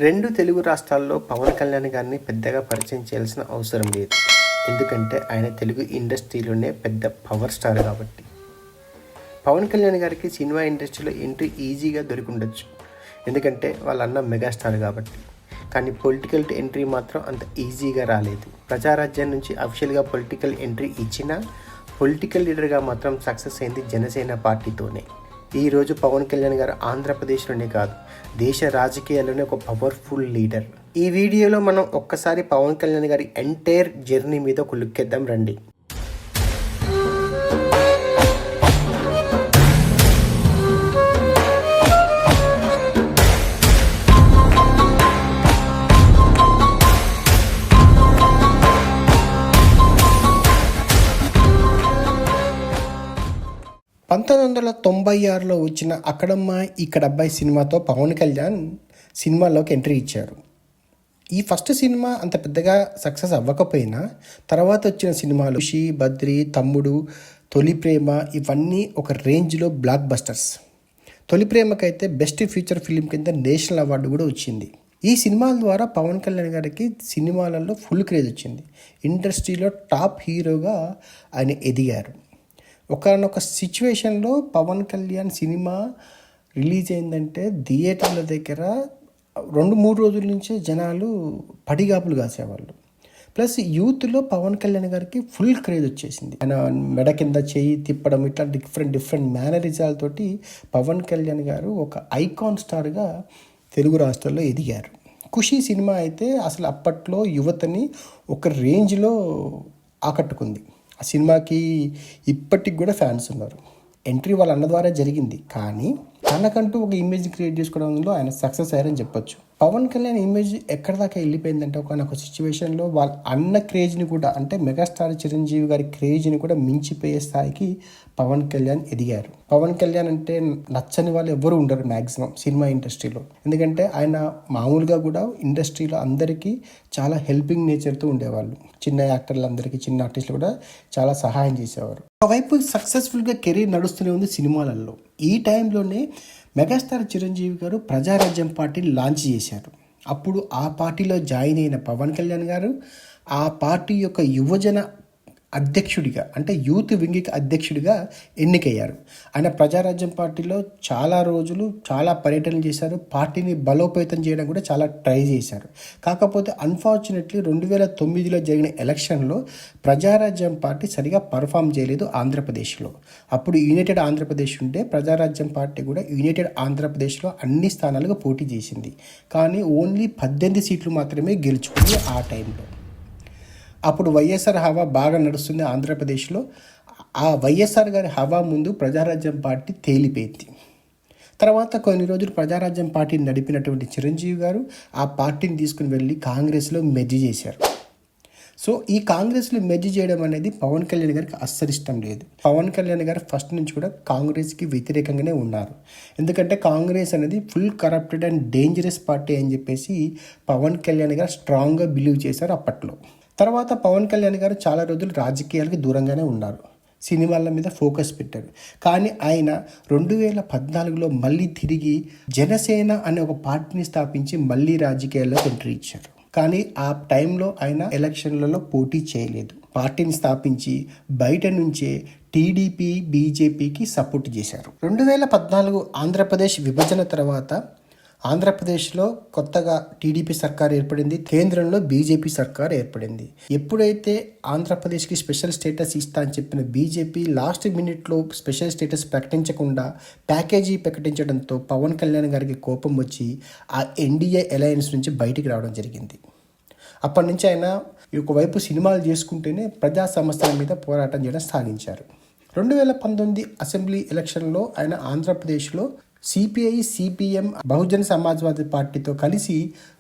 రెండు తెలుగు రాష్ట్రాల్లో పవన్ కళ్యాణ్ గారిని పెద్దగా పరిచయం చేయాల్సిన అవసరం లేదు. ఎందుకంటే ఆయన తెలుగు ఇండస్ట్రీలోనే పెద్ద పవర్ స్టార్ కాబట్టి. పవన్ కళ్యాణ్ గారికి సినిమా ఇండస్ట్రీలో ఎంట్రీ ఈజీగా దొరికిండొచ్చు, ఎందుకంటే వాళ్ళ అన్న మెగాస్టార్ కాబట్టి. కానీ పొలిటికల్ ఎంట్రీ మాత్రం అంత ఈజీగా రాలేదు. ప్రజారాజ్యం నుంచి అఫీషియల్గా పొలిటికల్ ఎంట్రీ ఇచ్చినా పొలిటికల్ లీడర్గా మాత్రం సక్సెస్ అయింది జనసేన పార్టీతోనే. ఈరోజు పవన్ కళ్యాణ్ గారు ఆంధ్రప్రదేశ్లోనే కాదు, దేశ రాజకీయాల్లోనే ఒక పవర్ఫుల్ లీడర్. ఈ వీడియోలో మనం ఒక్కసారి పవన్ కళ్యాణ్ గారి ఎంటైర్ జర్నీ మీద ఒక లుక్ ఇద్దాం రండి. 1996లో వచ్చిన అక్కడమ్మ ఇక్కడబ్బాయి సినిమాతో పవన్ కళ్యాణ్ సినిమాలోకి ఎంట్రీ ఇచ్చారు. ఈ ఫస్ట్ సినిమా అంత పెద్దగా సక్సెస్ అవ్వకపోయినా తర్వాత వచ్చిన సినిమాలు ఖుషి, బద్రి, తమ్ముడు, తొలి ప్రేమ ఇవన్నీ ఒక రేంజ్లో బ్లాక్ బస్టర్స్. తొలి ప్రేమకైతే బెస్ట్ ఫీచర్ ఫిలిం కింద నేషనల్ అవార్డు కూడా వచ్చింది. ఈ సినిమాల ద్వారా పవన్ కళ్యాణ్ గారికి సినిమాలలో ఫుల్ క్రేజ్ వచ్చింది. ఇండస్ట్రీలో టాప్ హీరోగా ఆయన ఎదిగారు. ఒకనొక సిచ్యువేషన్లో పవన్ కళ్యాణ్ సినిమా రిలీజ్ అయిందంటే థియేటర్ల దగ్గర 2-3 రోజుల నుంచే జనాలు పడిగాపులు కాసేవాళ్ళు. ప్లస్ యూత్లో పవన్ కళ్యాణ్ గారికి ఫుల్ క్రేజ్ వచ్చేసింది. ఆయన మెడ కింద చేయి తిప్పడం ఇట్లా డిఫరెంట్ మేనరిజాలతోటి పవన్ కళ్యాణ్ గారు ఒక ఐకాన్ స్టార్గా తెలుగు రాష్ట్రాల్లో ఎదిగారు. ఖుషి సినిమా అయితే అసలు అప్పట్లో యువతని ఒక రేంజ్లో ఆకట్టుకుంది. ఆ సినిమాకి ఇప్పటికి కూడా ఫ్యాన్స్ ఉన్నారు. ఎంట్రీ వాళ్ళ అన్న ద్వారా జరిగింది, కానీ తనకంటూ ఒక ఇమేజ్ క్రియేట్ చేసుకోవడంలో ఆయన సక్సెస్ అయ్యారని చెప్పొచ్చు. పవన్ కళ్యాణ్ ఇమేజ్ ఎక్కడ దాకా వెళ్ళిపోయిందంటే ఒక సిచ్యువేషన్లో వాళ్ళ అన్న క్రేజ్ని కూడా, అంటే మెగాస్టార్ చిరంజీవి గారి క్రేజ్ని కూడా మించిపోయే స్థాయికి పవన్ కళ్యాణ్ ఎదిగారు. పవన్ కళ్యాణ్ అంటే నచ్చని వాళ్ళు ఎవరు ఉండరు మ్యాక్సిమం సినిమా ఇండస్ట్రీలో. ఎందుకంటే ఆయన మామూలుగా కూడా ఇండస్ట్రీలో అందరికీ చాలా హెల్పింగ్ నేచర్తో ఉండేవాళ్ళు. చిన్న యాక్టర్లందరికీ, చిన్న ఆర్టిస్టులు కూడా చాలా సహాయం చేసేవారు. ఒకవైపు సక్సెస్ఫుల్గా కెరీర్ నడుస్తూనే ఉంది సినిమాలలో. ఈ టైంలోనే మెగాస్టార్ చిరంజీవి గారు ప్రజారాజ్యం పార్టీని లాంచ్ చేశారు. అప్పుడు ఆ పార్టీలో జాయిన్ అయిన పవన్ కళ్యాణ్ గారు ఆ పార్టీ యొక్క యువజన అధ్యక్షుడిగా, అంటే యూత్ వింగ్కి అధ్యక్షుడిగా ఎన్నికయ్యారు. ఆయన ప్రజారాజ్యం పార్టీలో చాలా రోజులు చాలా పర్యటనలు చేశారు. పార్టీని బలోపేతం చేయడం కూడా చాలా ట్రై చేశారు. కాకపోతే అన్ఫార్చునేట్లీ 2009లో జరిగిన ఎలక్షన్లో ప్రజారాజ్యం పార్టీ సరిగా పర్ఫామ్ చేయలేదు ఆంధ్రప్రదేశ్లో. అప్పుడు యునైటెడ్ ఆంధ్రప్రదేశ్ ఉంటే ప్రజారాజ్యం పార్టీ కూడా యునైటెడ్ ఆంధ్రప్రదేశ్లో అన్ని స్థానాలకు పోటీ చేసింది. కానీ ఓన్లీ 18 సీట్లు మాత్రమే గెలుచుకుంది ఆ టైంలో. అప్పుడు వైఎస్ఆర్ హవా బాగా నడుస్తుంది ఆంధ్రప్రదేశ్లో. ఆ వైఎస్ఆర్ గారి హవా ముందు ప్రజారాజ్యం పార్టీ తేలిపోయింది. తర్వాత కొన్ని రోజులు ప్రజారాజ్యం పార్టీని నడిపినటువంటి చిరంజీవి గారు ఆ పార్టీని తీసుకుని వెళ్ళి కాంగ్రెస్లో మెర్జ్ చేశారు. సో ఈ కాంగ్రెస్లో మెర్జ్ చేయడం అనేది పవన్ కళ్యాణ్ గారికి అస్సలు ఇష్టం లేదు. పవన్ కళ్యాణ్ గారు ఫస్ట్ నుంచి కూడా కాంగ్రెస్కి వ్యతిరేకంగానే ఉన్నారు. ఎందుకంటే కాంగ్రెస్ అనేది full corrupted and dangerous party అని చెప్పేసి పవన్ కళ్యాణ్ గారు స్ట్రాంగ్గా బిలీవ్ చేశారు అప్పట్లో. తర్వాత పవన్ కళ్యాణ్ గారు చాలా రోజులు రాజకీయాలకి దూరంగానే ఉన్నారు, సినిమాల మీద ఫోకస్ పెట్టారు. కానీ ఆయన 2014లో మళ్ళీ తిరిగి జనసేన అనే ఒక పార్టీని స్థాపించి మళ్ళీ రాజకీయాల్లో ఎంట్రీ ఇచ్చారు. కానీ ఆ టైంలో ఆయన ఎలక్షన్లలో పోటీ చేయలేదు. పార్టీని స్థాపించి బయట నుంచే టీడీపీ, బీజేపీకి సపోర్ట్ చేశారు. 2014 ఆంధ్రప్రదేశ్ విభజన తర్వాత ఆంధ్రప్రదేశ్లో కొత్తగా టీడీపీ సర్కార్ ఏర్పడింది, కేంద్రంలో బీజేపీ సర్కార్ ఏర్పడింది. ఎప్పుడైతే ఆంధ్రప్రదేశ్కి స్పెషల్ స్టేటస్ ఇస్తా అని చెప్పిన బీజేపీ లాస్ట్ మినిట్లో స్పెషల్ స్టేటస్ ప్రకటించకుండా ప్యాకేజీ ప్రకటించడంతో పవన్ కళ్యాణ్ గారికి కోపం వచ్చి ఆ ఎన్డీఏ అలయన్స్ నుంచి బయటికి రావడం జరిగింది. అప్పటి నుంచి ఆయన ఒకవైపు సినిమాలు చేసుకుంటూనే ప్రజా సమస్యల మీద పోరాటం చేయడం సాగించారు. 2019 అసెంబ్లీ ఎలక్షన్లో ఆయన ఆంధ్రప్రదేశ్లో సిపిఐ, సిపిఎం, బహుజన సమాజ్వాదీ పార్టీతో కలిసి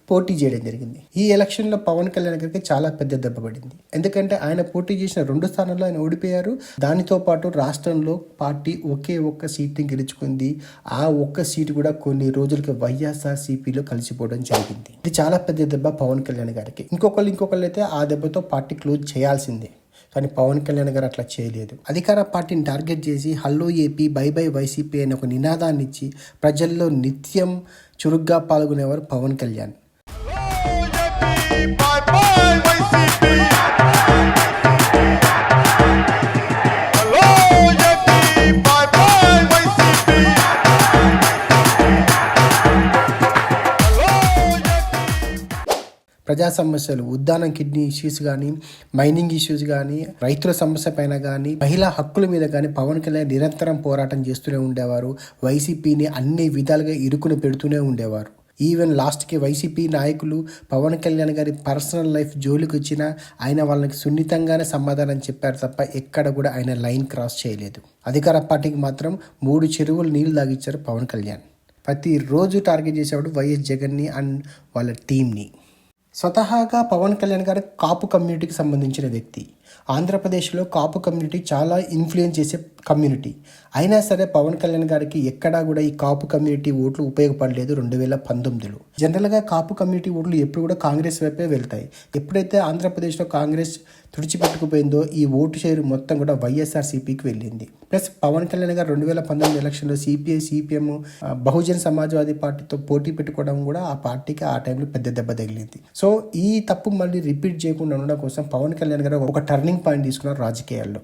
పోటీ చేయడం జరిగింది. ఈ ఎలక్షన్లో పవన్ కళ్యాణ్ గారికి చాలా పెద్ద దెబ్బ పడింది. ఎందుకంటే ఆయన పోటీ చేసిన 2 స్థానాల్లో ఆయన ఓడిపోయారు. దానితో పాటు రాష్ట్రంలో పార్టీ ఒకే ఒక్క సీట్ని గెలుచుకుంది. ఆ ఒక్క సీటు కూడా కొన్ని రోజులకి వైఎస్ఆర్సీపీలో కలిసిపోవడం జరిగింది. ఇది చాలా పెద్ద దెబ్బ పవన్ కళ్యాణ్ గారికి. ఇంకొకళ్ళు అయితే ఆ దెబ్బతో పార్టీ క్లోజ్ చేయాల్సిందే. కానీ పవన్ కళ్యాణ్ గారు అట్లా చేయలేదు. అధికార పార్టీని టార్గెట్ చేసి hello AP, by by YCP అనే ఒక నినాదాన్ని ఇచ్చి ప్రజల్లో నిత్యం చురుగ్గా పాల్గొనేవారు Pawan Kalyan. bye bye YCP. Hello Yeti, bye bye YCP. Hello Yeti. ప్రజా సమస్యలు, ఉద్దానం కిడ్నీ ఇష్యూస్ కానీ, మైనింగ్ ఇష్యూస్ కానీ, రైతుల సమస్య పైన కానీ, మహిళా హక్కుల మీద కానీ పవన్ కళ్యాణ్ నిరంతరం పోరాటం చేస్తూనే ఉండేవారు. వైసీపీని అన్ని విధాలుగా ఇరుకుని పెడుతూనే ఉండేవారు. ఈవెన్ లాస్ట్కి వైసీపీ నాయకులు పవన్ కళ్యాణ్ గారి పర్సనల్ లైఫ్ జోలికి వచ్చినా ఆయన వాళ్ళకి సున్నితంగానే సమాధానం చెప్పారు తప్ప ఎక్కడ కూడా ఆయన లైన్ క్రాస్ చేయలేదు. అధికార పార్టీకి మాత్రం 3 చెరువులు నీళ్లు తాగిచ్చారు పవన్ కళ్యాణ్. ప్రతిరోజు టార్గెట్ చేసేవాడు వైఎస్ జగన్ని అండ్ వాళ్ళ టీంని. స్వతహాగా పవన్ కళ్యాణ్ గారు కాపు కమ్యూనిటీకి సంబంధించిన వ్యక్తి. ఆంధ్రప్రదేశ్లో కాపు కమ్యూనిటీ చాలా ఇన్ఫ్లుయెన్స్ చేసే కమ్యూనిటీ. అయినా సరే పవన్ కళ్యాణ్ గారికి ఎక్కడా కూడా ఈ కాపు కమ్యూనిటీ ఓట్లు ఉపయోగపడలేదు 2019లో. జనరల్గా కాపు కమ్యూనిటీ ఓట్లు ఎప్పుడు కూడా కాంగ్రెస్ వైపే వెళ్తాయి. ఎప్పుడైతే ఆంధ్రప్రదేశ్లో కాంగ్రెస్ తుడిచిపెట్టుకుపోయిందో ఈ ఓటు షేరు మొత్తం కూడా వైఎస్ఆర్సీపీకి వెళ్ళింది. ప్లస్ పవన్ కళ్యాణ్ గారు 2019 ఎలక్షన్లో సిపిఐ, సిపిఎం, బహుజన్ సమాజ్వాదీ పార్టీతో పోటీ పెట్టుకోవడం కూడా ఆ పార్టీకి ఆ టైంలో పెద్ద దెబ్బ తగిలింది. సో ఈ తప్పు మళ్ళీ రిపీట్ చేయకుండా ఉండడం కోసం పవన్ కళ్యాణ్ గారు ఒక టర్నింగ్ పాయింట్ తీసుకున్నారు రాజకీయాల్లో.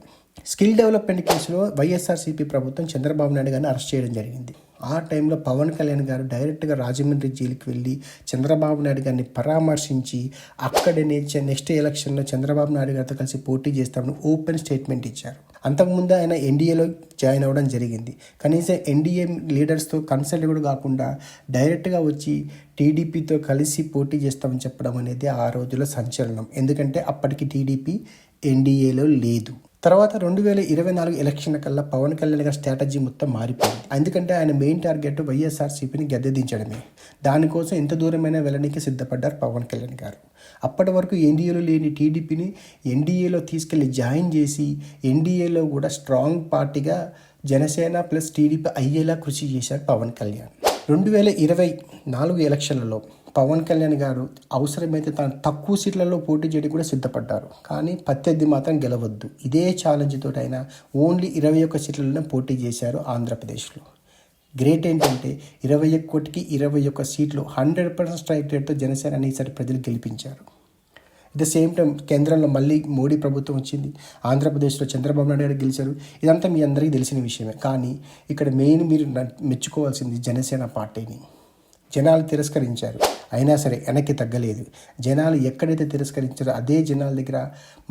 స్కిల్ డెవలప్మెంట్ కేసులో వైఎస్ఆర్సీపీ ప్రభుత్వం చంద్రబాబు నాయుడు గారిని అరెస్ట్ చేయడం జరిగింది. ఆ టైంలో పవన్ కళ్యాణ్ గారు డైరెక్ట్గా రాజమండ్రి జైలుకి వెళ్ళి చంద్రబాబు నాయుడు గారిని పరామర్శించి అక్కడనే నెక్స్ట్ ఎలక్షన్లో చంద్రబాబు నాయుడు గారితో కలిసి పోటీ చేస్తామని ఓపెన్ స్టేట్మెంట్ ఇచ్చారు. అంతకుముందు ఆయన ఎన్డీఏలో జాయిన్ అవ్వడం జరిగింది. కనీసం ఎన్డీఏ లీడర్స్తో కన్సల్ట్ కూడా కాకుండా డైరెక్ట్గా వచ్చి టీడీపీతో కలిసి పోటీ చేస్తామని చెప్పడం అనేది ఆ రోజుల్లో సంచలనం. ఎందుకంటే అప్పటికి టీడీపీ ఎన్డీఏలో లేదు. తర్వాత 2024 ఎలక్షన్ కల్లా పవన్ కళ్యాణ్ గారి స్ట్రాటజీ మొత్తం మారిపోయింది. ఎందుకంటే ఆయన మెయిన్ టార్గెట్ వైఎస్ఆర్సీపీని గద్దెదించడమే. దానికోసం ఎంత దూరమైనా వెళ్ళడానికి సిద్ధపడ్డారు పవన్ కళ్యాణ్ గారు. అప్పటి వరకు ఎన్డీఏలో లేని టీడీపీని ఎన్డీఏలో తీసుకెళ్లి జాయిన్ చేసి ఎన్డీఏలో కూడా స్ట్రాంగ్ పార్టీగా జనసేన ప్లస్ టీడీపీ అయ్యేలా కృషి చేశారు పవన్ కళ్యాణ్. 2024 ఎలక్షన్లలో పవన్ కళ్యాణ్ గారు అవసరమైతే తన తక్కువ సీట్లలో పోటీ చేయడం కూడా సిద్ధపడ్డారు. కానీ ప్రత్యర్థి మాత్రం గెలవద్దు, ఇదే ఛాలెంజ్ తోటి ఆయన ఓన్లీ 21 సీట్లలోనే పోటీ చేశారు ఆంధ్రప్రదేశ్లో. గ్రేట్ ఏంటంటే 21కి 21 సీట్లు 100% స్ట్రైక్ రేట్తో జనసేన ఈసారి ప్రజలు గెలిపించారు. అట్ ద సేమ్ టైం కేంద్రంలో మళ్ళీ మోడీ ప్రభుత్వం వచ్చింది. ఆంధ్రప్రదేశ్లో చంద్రబాబు నాయుడు గారు గెలిచారు. ఇదంతా మీ అందరికీ తెలిసిన విషయమే. కానీ ఇక్కడ మెయిన్ మీరు మెచ్చుకోవాల్సింది జనసేన పార్టీని. జనాలు తిరస్కరించారు, అయినా సరే వెనక్కి తగ్గలేదు. జనాలు ఎక్కడైతే తిరస్కరించారో అదే జనాల దగ్గర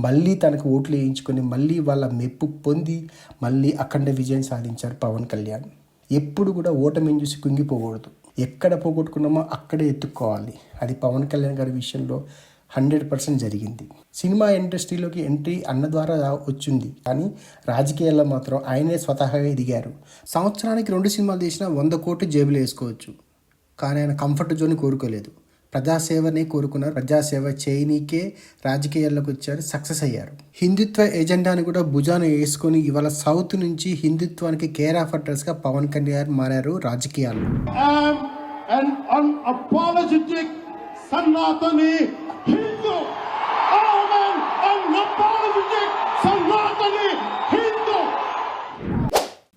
మళ్ళీ తనకు ఓట్లు వేయించుకొని మళ్ళీ వాళ్ళ మెప్పు పొంది మళ్ళీ అఖండ విజయం సాధించారు పవన్ కళ్యాణ్. ఎప్పుడు కూడా ఓటమిని చూసి కుంగిపోకూడదు. ఎక్కడ పోగొట్టుకున్నామో అక్కడే ఎత్తుక్కోవాలి. అది పవన్ కళ్యాణ్ గారి విషయంలో 100% జరిగింది. సినిమా ఇండస్ట్రీలోకి ఎంట్రీ అన్న ద్వారా వచ్చింది, కానీ రాజకీయాల్లో మాత్రం ఆయనే స్వతహాగా ఎదిగారు. సంవత్సరానికి 2 సినిమాలు తీసినా 100 కోట్లు జేబులు వేసుకోవచ్చు. కానీ ఆయన కంఫర్ట్ జోన్ కోరుకోలేదు, ప్రజాసేవనే కోరుకున్నారు. ప్రజాసేవ చేయనీకే రాజకీయాల్లోకి వచ్చారు, సక్సెస్ అయ్యారు. హిందుత్వ ఎజెండాని కూడా భుజాన వేసుకొని ఇవాళ సౌత్ నుంచి హిందుత్వానికి కేర్ ఆఫ్ అడ్రస్గా పవన్ కళ్యాణ్ మారారు రాజకీయాల్లో. సనాతని హిందూ సనాతని హిందూ.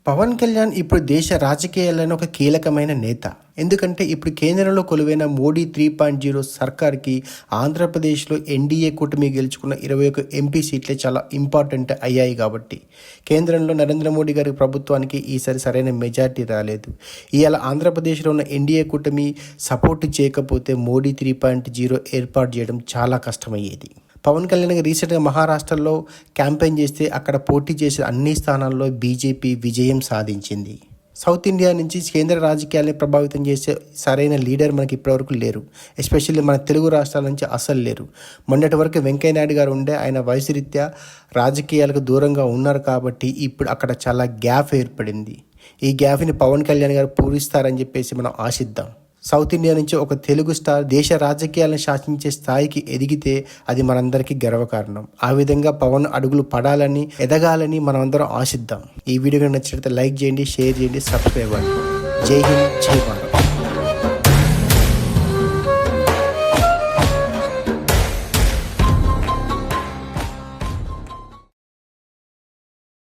పవన్ కళ్యాణ్ ఇప్పుడు దేశ రాజకీయాలను ఒక కీలకమైన నేత. ఎందుకంటే ఇప్పుడు కేంద్రంలో కొలువైన మోడీ 3.0 సర్కార్కి ఆంధ్రప్రదేశ్లో ఎన్డీఏ కూటమి గెలుచుకున్న 21 ఎంపీ సీట్లే చాలా ఇంపార్టెంట్ అయ్యాయి. కాబట్టి కేంద్రంలో నరేంద్ర మోడీ గారి ప్రభుత్వానికి ఈసారి సరైన మెజార్టీ రాలేదు. ఇవాళ ఆంధ్రప్రదేశ్లో ఉన్న ఎన్డీఏ కూటమి సపోర్ట్ చేయకపోతే మోడీ 3.0 ఏర్పాటు చేయడం చాలా కష్టమయ్యేది. పవన్ కళ్యాణ్ రీసెంట్గా మహారాష్ట్రలో క్యాంపెయిన్ చేస్తే అక్కడ పోటీ చేసే అన్ని స్థానాల్లో బీజేపీ విజయం సాధించింది. సౌత్ ఇండియా నుంచి కేంద్ర రాజకీయాల్ని ప్రభావితం చేసే సరైన లీడర్ మనకి ఇప్పటివరకు లేరు. ఎస్పెషల్లీ మన తెలుగు రాష్ట్రాల నుంచి అసలు లేరు. మొన్నటి వరకు వెంకయ్య నాయుడు గారు ఉండే, ఆయన వయసు రీత్యా రాజకీయాలకు దూరంగా ఉన్నారు. కాబట్టి ఇప్పుడు అక్కడ చాలా గ్యాప్ ఏర్పడింది. ఈ గ్యాప్ని పవన్ కళ్యాణ్ గారు పూరిస్తారని చెప్పేసి మనం ఆశిద్దాం. సౌత్ ఇండియా నుంచి ఒక తెలుగు స్టార్ దేశ రాజకీయాలను శాసించే స్థాయికి ఎదిగితే అది మనందరికీ గర్వకారణం. ఆ విధంగా పవన్ అడుగులు పడాలని, ఎదగాలని మనమందరం ఆశిద్దాం. ఈ వీడియో నచ్చినట్లయితే లైక్ చేయండి, షేర్ చేయండి, సబ్స్క్రైబ్ అవ్వండి. జై హింద్, జై భారత్.